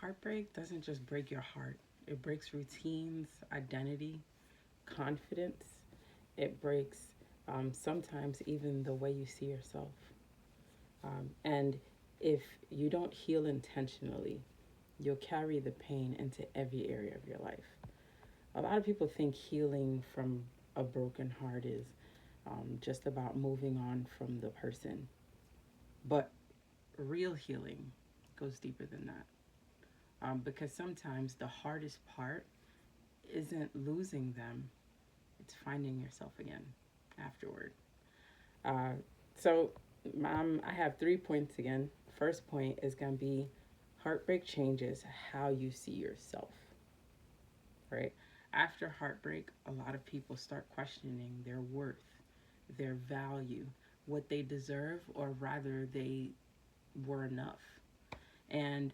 heartbreak doesn't just break your heart, it breaks routines, identity, confidence. It breaks sometimes even the way you see yourself. And if you don't heal intentionally, you'll carry the pain into every area of your life. A lot of people think healing from a broken heart is just about moving on from the person. But real healing goes deeper than that. Because sometimes the hardest part isn't losing them, it's finding yourself again afterward. Uh, so, I have 3 points again. First point is going to be heartbreak changes how you see yourself, right? After heartbreak, a lot of people start questioning their worth, their value, what they deserve, or rather, they were enough. And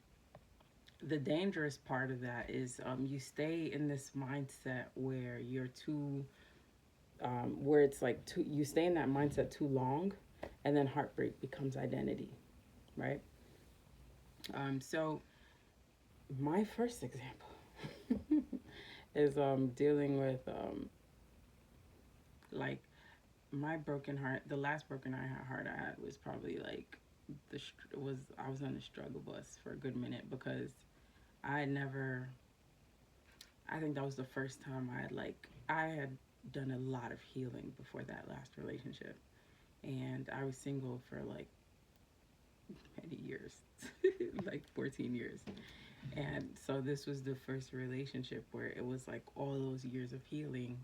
the dangerous part of that is you stay in this mindset where you're too, where it's like too, you stay in that mindset too long, and then heartbreak becomes identity, right? So my first example is dealing with like my broken heart. The last broken heart I had was probably like was I was on the struggle bus for a good minute because I had never. I think that was the first time I had done a lot of healing before that last relationship, and I was single for like many years, like 14 years. And so this was the first relationship where it was like all those years of healing.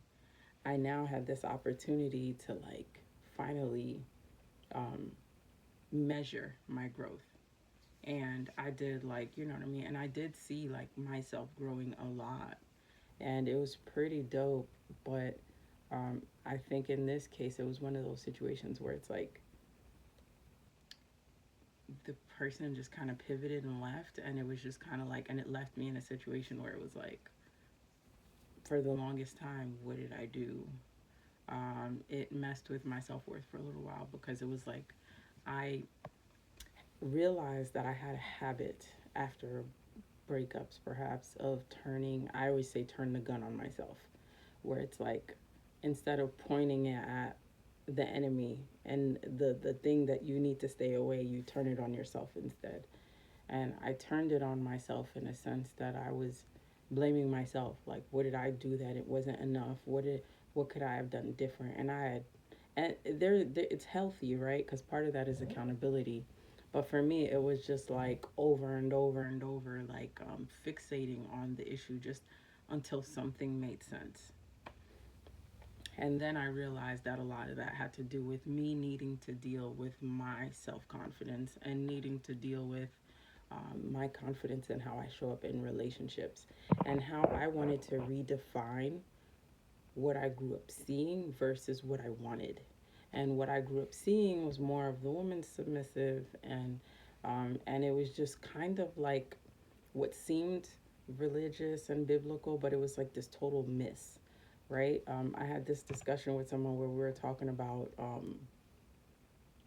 I now had this opportunity to like finally um, measure my growth. And I did like, you know what I mean? And I did see like myself growing a lot. And it was pretty dope. But I think in this case, it was one of those situations where it's like the person just kind of pivoted and left. And it was just kind of like, and it left me in a situation where it was like, for the longest time, what did I do? It messed with my self worth for a little while because it was like I realized that I had a habit after breakups, perhaps, of turning, I always say, turn the gun on myself, where it's like instead of pointing it at the enemy and the thing that you need to stay away, you turn it on yourself instead. And I turned it on myself in a sense that I was blaming myself. Like, what did I do that it wasn't enough? What could I have done different? And I had, and there it's healthy, right? Because part of that is accountability. But for me, it was just like over and over and over, like fixating on the issue just until something made sense. And then I realized that a lot of that had to do with me needing to deal with my self confidence and needing to deal with my confidence in how I show up in relationships and how I wanted to redefine what I grew up seeing versus what I wanted. And what I grew up seeing was more of the woman submissive, and it was just kind of like what seemed religious and biblical, but it was like this total miss, right? I had this discussion with someone where we were talking about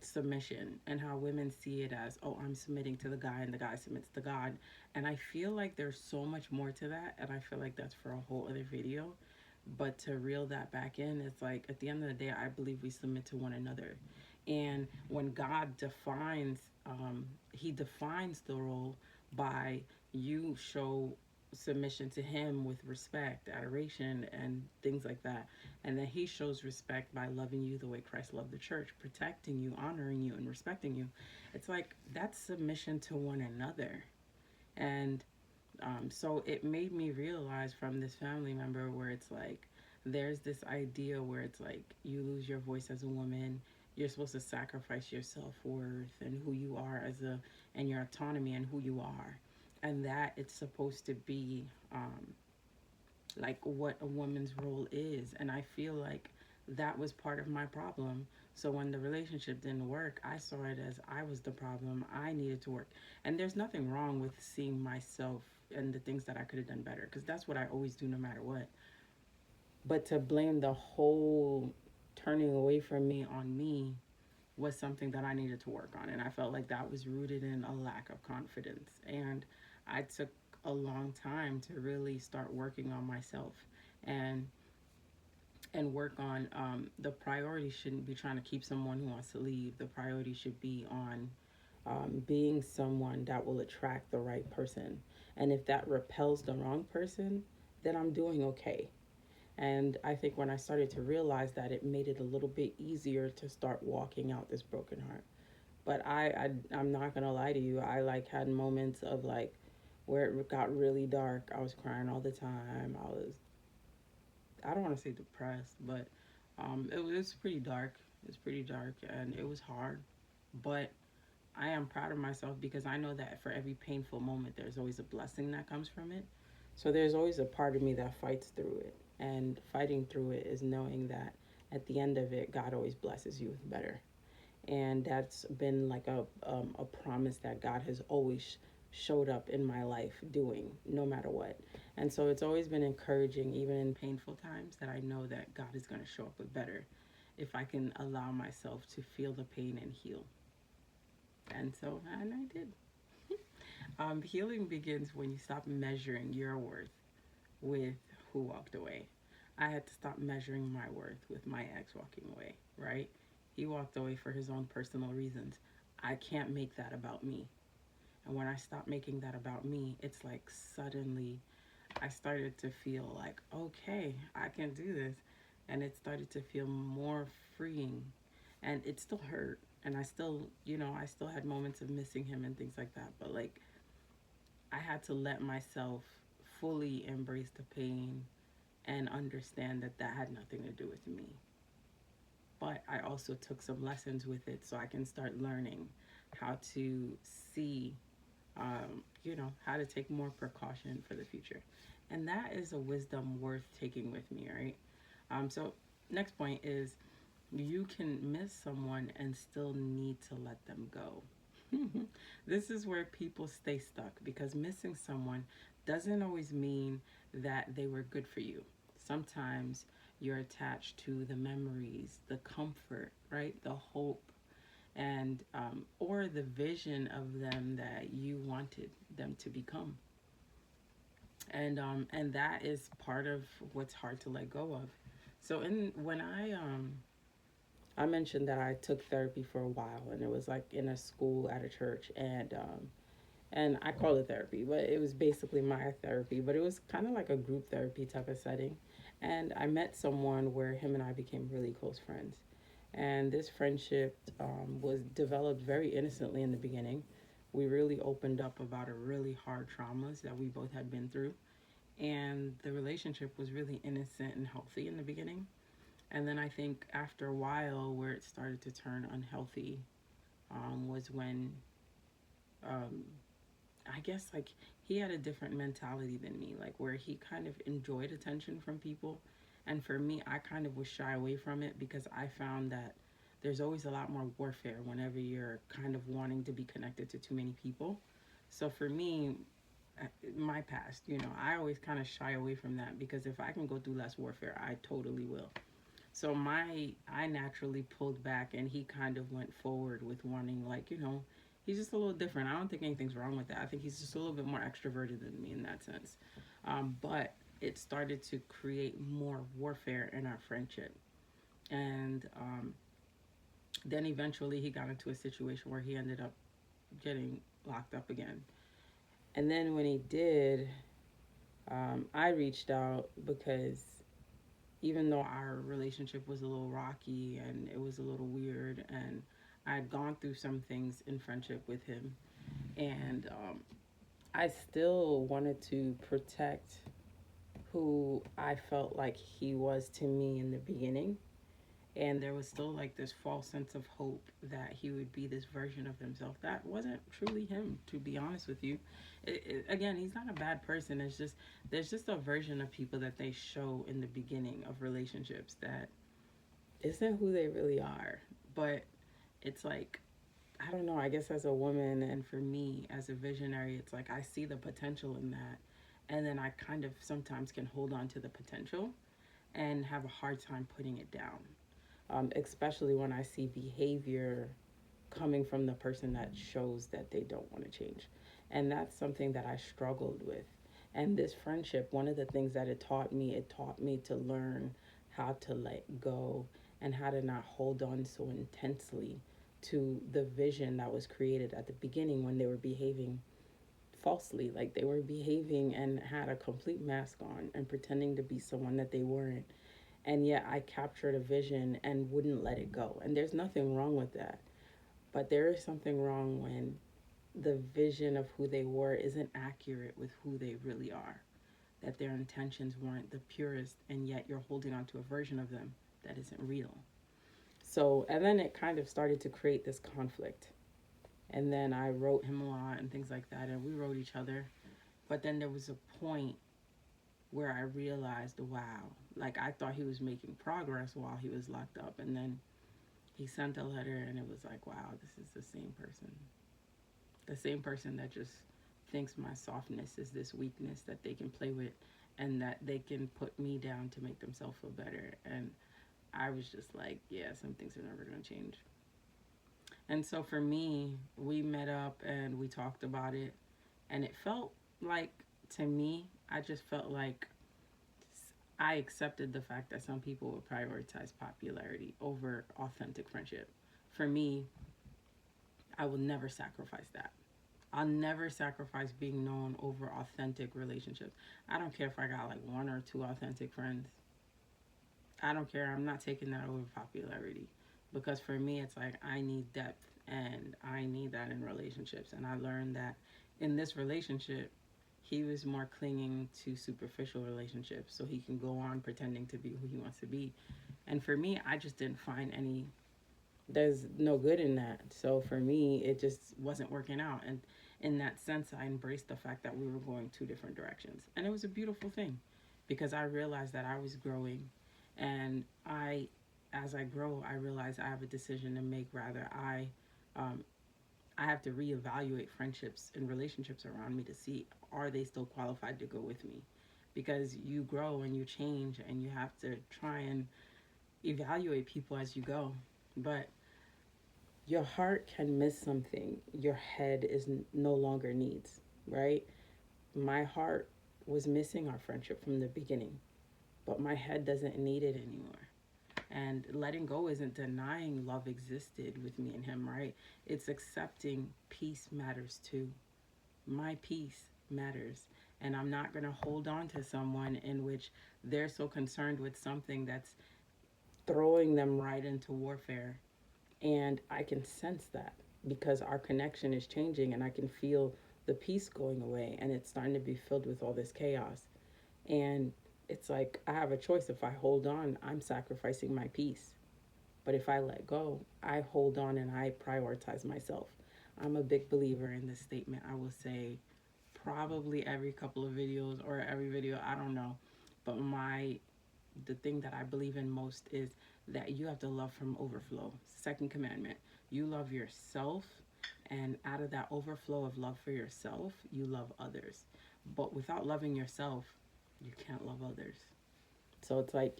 submission and how women see it as, oh, I'm submitting to the guy and the guy submits to God. And I feel like there's so much more to that. And I feel like that's for a whole other video. But to reel that back in, it's like at the end of the day, I believe we submit to one another. And when God defines, He defines the role by you show submission to Him with respect, adoration, and things like that. And then He shows respect by loving you the way Christ loved the church, protecting you, honoring you, and respecting you. It's like that's submission to one another. And so it made me realize from this family member where it's like there's this idea where it's like you lose your voice as a woman, you're supposed to sacrifice your self-worth and who you are as a and your autonomy and who you are, and that it's supposed to be like what a woman's role is. And I feel like that was part of my problem. So when the relationship didn't work, I saw it as I was the problem. I needed to work. And there's nothing wrong with seeing myself and the things that I could have done better, because that's what I always do no matter what. But to blame the whole turning away from me on me was something that I needed to work on. And I felt like that was rooted in a lack of confidence. And I took a long time to really start working on myself and work on the priority shouldn't be trying to keep someone who wants to leave. The priority should be on being someone that will attract the right person. And if that repels the wrong person, then I'm doing okay. And I think when I started to realize that, it made it a little bit easier to start walking out this broken heart. But I'm not gonna lie to you. I like had moments of like where it got really dark. I was crying all the time. I don't want to say depressed, but it was pretty dark. It was pretty dark, and it was hard. But I am proud of myself because I know that for every painful moment, there's always a blessing that comes from it. So there's always a part of me that fights through it. And fighting through it is knowing that at the end of it, God always blesses you with better. And that's been like a promise that God has always showed up in my life doing, no matter what. And so it's always been encouraging, even in painful times, that I know that God is going to show up with better if I can allow myself to feel the pain and heal. And I did. Healing begins when you stop measuring your worth with who walked away. I had to stop measuring my worth with my ex walking away, right? He walked away for his own personal reasons. I can't make that about me. And when I stopped making that about me, it's like suddenly I started to feel like, okay, I can do this. And it started to feel more freeing. And it still hurt. And I still, I still had moments of missing him and things like that. But like, I had to let myself fully embrace the pain and understand that that had nothing to do with me. But I also took some lessons with it so I can start learning how to see, how to take more precaution for the future. And that is a wisdom worth taking with me, right? So, next point is you can miss someone and still need to let them go. This is where people stay stuck because missing someone doesn't always mean that they were good for you. Sometimes you're attached to the memories, the comfort, right? The hope, and or the vision of them that you wanted them to become. And that is part of what's hard to let go of. So in when I mentioned that I took therapy for a while, and it was like in a school at a church, and I call it therapy, but it was basically my therapy, but it was kind of like a group therapy type of setting. And I met someone where him and I became really close friends. And this friendship was developed very innocently in the beginning. We really opened up about a really hard traumas that we both had been through. And the relationship was really innocent and healthy in the beginning. And then I think after a while, where it started to turn unhealthy, was when um, I guess like he had a different mentality than me, like where he kind of enjoyed attention from people. And for me, I kind of was shy away from it because I found that there's always a lot more warfare whenever you're kind of wanting to be connected to too many people. So for me, my past, I always kind of shy away from that because if I can go through less warfare, I totally will. So I naturally pulled back, and he kind of went forward with wanting, like, he's just a little different. I don't think anything's wrong with that. I think he's just a little bit more extroverted than me in that sense. But it started to create more warfare in our friendship. And then eventually he got into a situation where he ended up getting locked up again. And then when he did, I reached out because even though our relationship was a little rocky and it was a little weird, and I had gone through some things in friendship with him, and I still wanted to protect who I felt like he was to me in the beginning. And there was still like this false sense of hope that he would be this version of himself that wasn't truly him, to be honest with you. Again, he's not a bad person. It's just there's just a version of people that they show in the beginning of relationships that isn't who they really are. But it's like, I don't know, I guess as a woman and for me as a visionary, it's like I see the potential in that. And then I kind of sometimes can hold on to the potential and have a hard time putting it down, especially when I see behavior coming from the person that shows that they don't want to change. And that's something that I struggled with. And this friendship, one of the things that it taught me to learn how to let go and how to not hold on so intensely to the vision that was created at the beginning when they were behaving falsely. Like they were behaving and had a complete mask on and pretending to be someone that they weren't. And yet I captured a vision and wouldn't let it go. And there's nothing wrong with that. But there is something wrong when the vision of who they were isn't accurate with who they really are. That their intentions weren't the purest, and yet you're holding on to a version of them that isn't real. So, and then it kind of started to create this conflict. And then I wrote him a lot and things like that, and we wrote each other. But then there was a point where I realized, wow, like I thought he was making progress while he was locked up. And then he sent a letter, and it was like, wow, this is the same person. The same person that just thinks my softness is this weakness that they can play with and that they can put me down to make themselves feel better. And I was just like, yeah, some things are never going to change. And so for me, we met up and we talked about it. And it felt like, to me, I just felt like I accepted the fact that some people would prioritize popularity over authentic friendship. For me, I will never sacrifice that. I'll never sacrifice being known over authentic relationships. I don't care if I got like one or two authentic friends. I don't care. I'm not taking that over popularity. Because for me, it's like I need depth and I need that in relationships. And I learned that in this relationship, he was more clinging to superficial relationships so he can go on pretending to be who he wants to be. And for me, I just didn't find any, there's no good in that. So for me, it just wasn't working out. And in that sense, I embraced the fact that we were going two different directions. And it was a beautiful thing because I realized that I was growing. And as I grow, I realize I have a decision to make. Rather, um, I have to reevaluate friendships and relationships around me to see, are they still qualified to go with me? Because you grow and you change and you have to try and evaluate people as you go. But your heart can miss something your head is no longer needs, right? My heart was missing our friendship from the beginning, but my head doesn't need it anymore. And letting go isn't denying love existed with me and him, right? It's accepting peace matters too. My peace matters. And I'm not going to hold on to someone in which they're so concerned with something that's throwing them right into warfare. And I can sense that because our connection is changing and I can feel the peace going away and it's starting to be filled with all this chaos. And it's like I have a choice. If I hold on, I'm sacrificing my peace. But if I let go, I hold on and I prioritize myself. I'm a big believer in this statement. I will say probably every couple of videos or every video, I don't know. But the thing that I believe in most is that you have to love from overflow. Second commandment, you love yourself, and out of that overflow of love for yourself, you love others. But without loving yourself, you can't love others. So it's like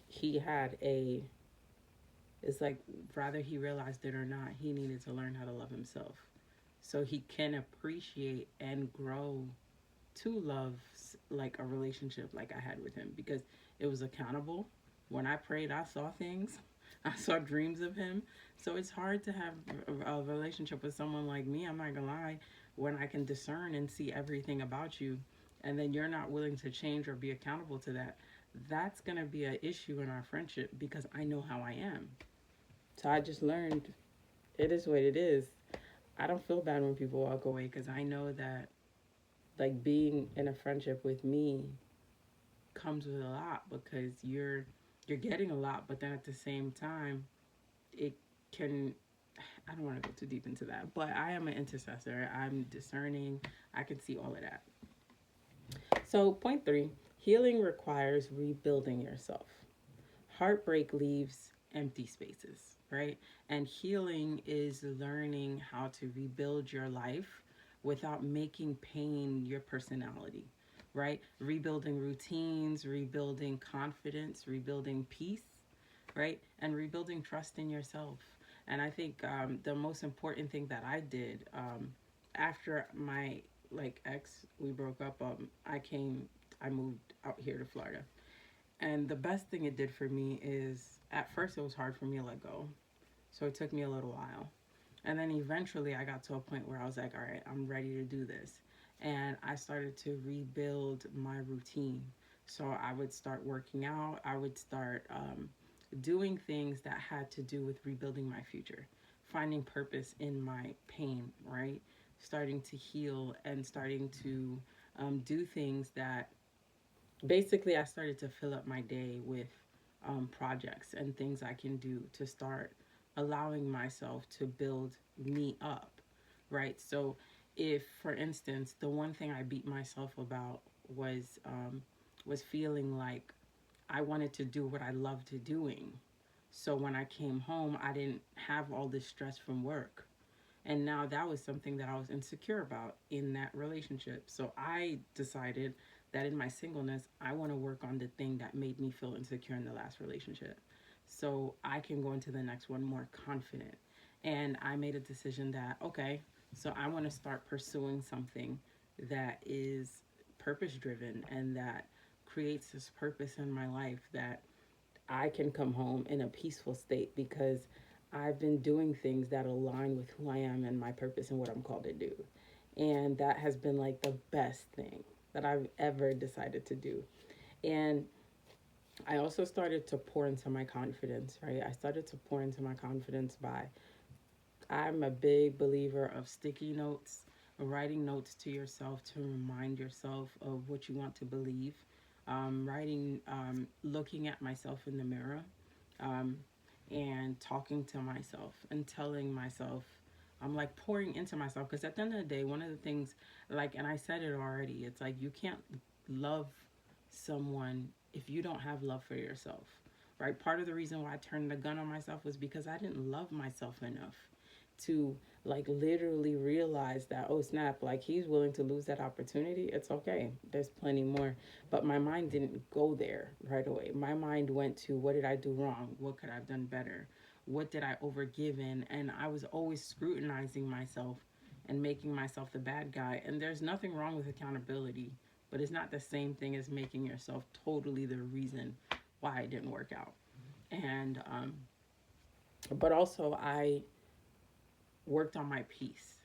it's like whether he realized it or not, he needed to learn how to love himself. So he can appreciate and grow to love like a relationship like I had with him because it was accountable. When I prayed, I saw things. I saw dreams of him. So it's hard to have a relationship with someone like me, I'm not gonna lie, when I can discern and see everything about you and then you're not willing to change or be accountable to that. That's gonna be an issue in our friendship because I know how I am. So I just learned it is what it is. I don't feel bad when people walk away because I know that like being in a friendship with me comes with a lot because you're getting a lot, but then at the same time, it can. I don't want to go too deep into that, but I am an intercessor. I'm discerning. I can see all of that. So, point three, healing requires rebuilding yourself. Heartbreak leaves empty spaces, right? And healing is learning how to rebuild your life without making pain your personality, right? Rebuilding routines, rebuilding confidence, rebuilding peace, right? And rebuilding trust in yourself. And I think the most important thing that I did after my like ex, we broke up. I moved out here to Florida. And the best thing it did for me is at first it was hard for me to let go. So it took me a little while. And then eventually I got to a point where I was like, all right, I'm ready to do this. And I started to rebuild my routine. So I would start working out, I would start doing things that had to do with rebuilding my future, finding purpose in my pain, right? Starting to heal and starting to do things that basically I started to fill up my day with projects and things I can do to start allowing myself to build me up, right? So, if, for instance, the one thing I beat myself about was feeling like I wanted to do what I loved doing. So when I came home, I didn't have all this stress from work. And now that was something that I was insecure about in that relationship. So I decided that in my singleness, I want to work on the thing that made me feel insecure in the last relationship. So I can go into the next one more confident. And I made a decision that, okay, so I want to start pursuing something that is purpose driven and that creates this purpose in my life that I can come home in a peaceful state because I've been doing things that align with who I am and my purpose and what I'm called to do. And that has been like the best thing that I've ever decided to do. And I also started to pour into my confidence, right? I started to pour into my confidence by, I'm a big believer of sticky notes, writing notes to yourself to remind yourself of what you want to believe, looking at myself in the mirror, um, and talking to myself and telling myself, I'm like pouring into myself because at the end of the day, one of the things, like, and I said it already, it's like you can't love someone if you don't have love for yourself, right? Part of the reason why I turned the gun on myself was because I didn't love myself enough to like literally realize that, oh snap, like he's willing to lose that opportunity. It's okay, there's plenty more. But my mind didn't go there right away. My mind went to, what did I do wrong? What could I have done better? What did I overgive in? And I was always scrutinizing myself and making myself the bad guy. And there's nothing wrong with accountability, but it's not the same thing as making yourself totally the reason why it didn't work out. And but also I worked on my peace.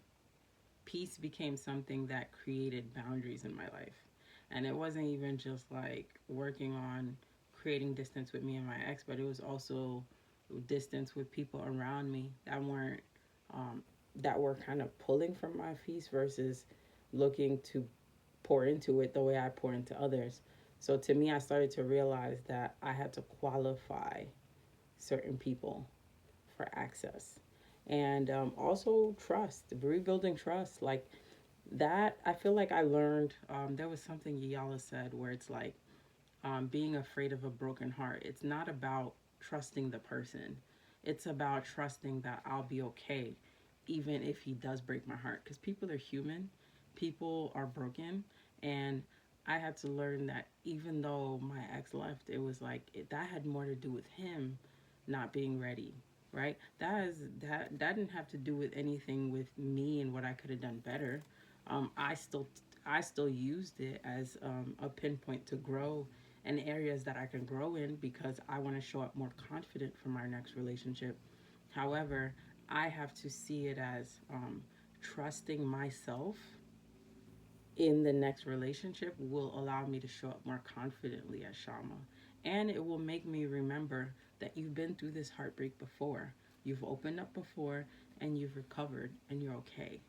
Peace became something that created boundaries in my life. And it wasn't even just like working on creating distance with me and my ex, but it was also distance with people around me that weren't, um, that were kind of pulling from my peace versus looking to pour into it the way I pour into others. So to me, I started to realize that I had to qualify certain people for access. And also trust, rebuilding trust. Like that, I feel like I learned, there was something Yala said where it's like being afraid of a broken heart. It's not about trusting the person, it's about trusting that I'll be okay, even if he does break my heart. Because people are human, people are broken. And I had to learn that even though my ex left, it was like that had more to do with him not being ready, right? That didn't have to do with anything with me and what I could have done better. I still used it as a pinpoint to grow in areas that I can grow in because I want to show up more confident for my next relationship. However, I have to see it as trusting myself in the next relationship will allow me to show up more confidently as Shama. And it will make me remember that you've been through this heartbreak before. You've opened up before and you've recovered and you're okay.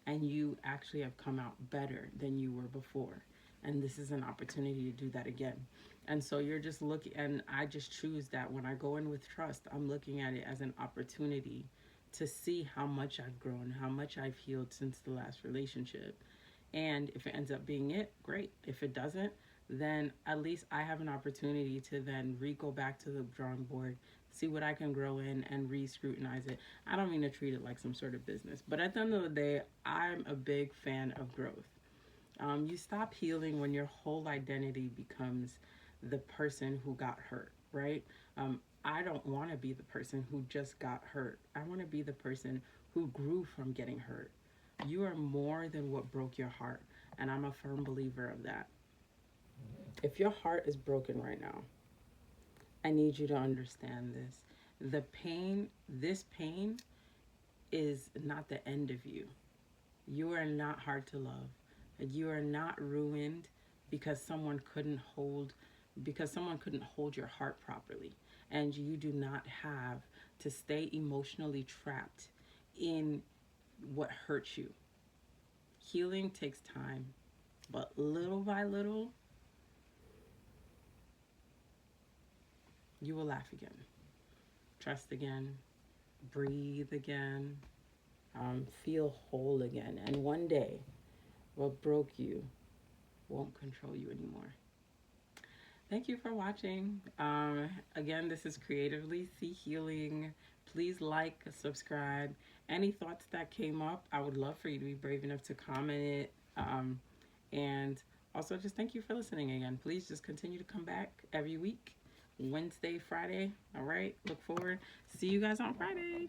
And you actually have come out better than you were before. And this is an opportunity to do that again. And so you're just looking, and I just choose that when I go in with trust, I'm looking at it as an opportunity to see how much I've grown, how much I've healed since the last relationship. And if it ends up being it, great. If it doesn't, then at least I have an opportunity to then go back to the drawing board, see what I can grow in, and re-scrutinize it. I don't mean to treat it like some sort of business, but at the end of the day, I'm a big fan of growth. You stop healing when your whole identity becomes the person who got hurt, right? I don't want to be the person who just got hurt. I want to be the person who grew from getting hurt. You are more than what broke your heart. And I'm a firm believer of that. If your heart is broken right now, I need you to understand this. This pain is not the end of you. You are not hard to love. You are not ruined because someone couldn't hold your heart properly. And you do not have to stay emotionally trapped in what hurts you. Healing takes time, but little by little, you will laugh again, trust again, breathe again, feel whole again. And one day, what broke you won't control you anymore. Thank you for watching. Again, this is Creatively See Healing. Please like, subscribe. Any thoughts that came up, I would love for you to be brave enough to comment it. And also, just thank you for listening again. Please just continue to come back every week, Wednesday, Friday. All right, look forward. See you guys on Friday.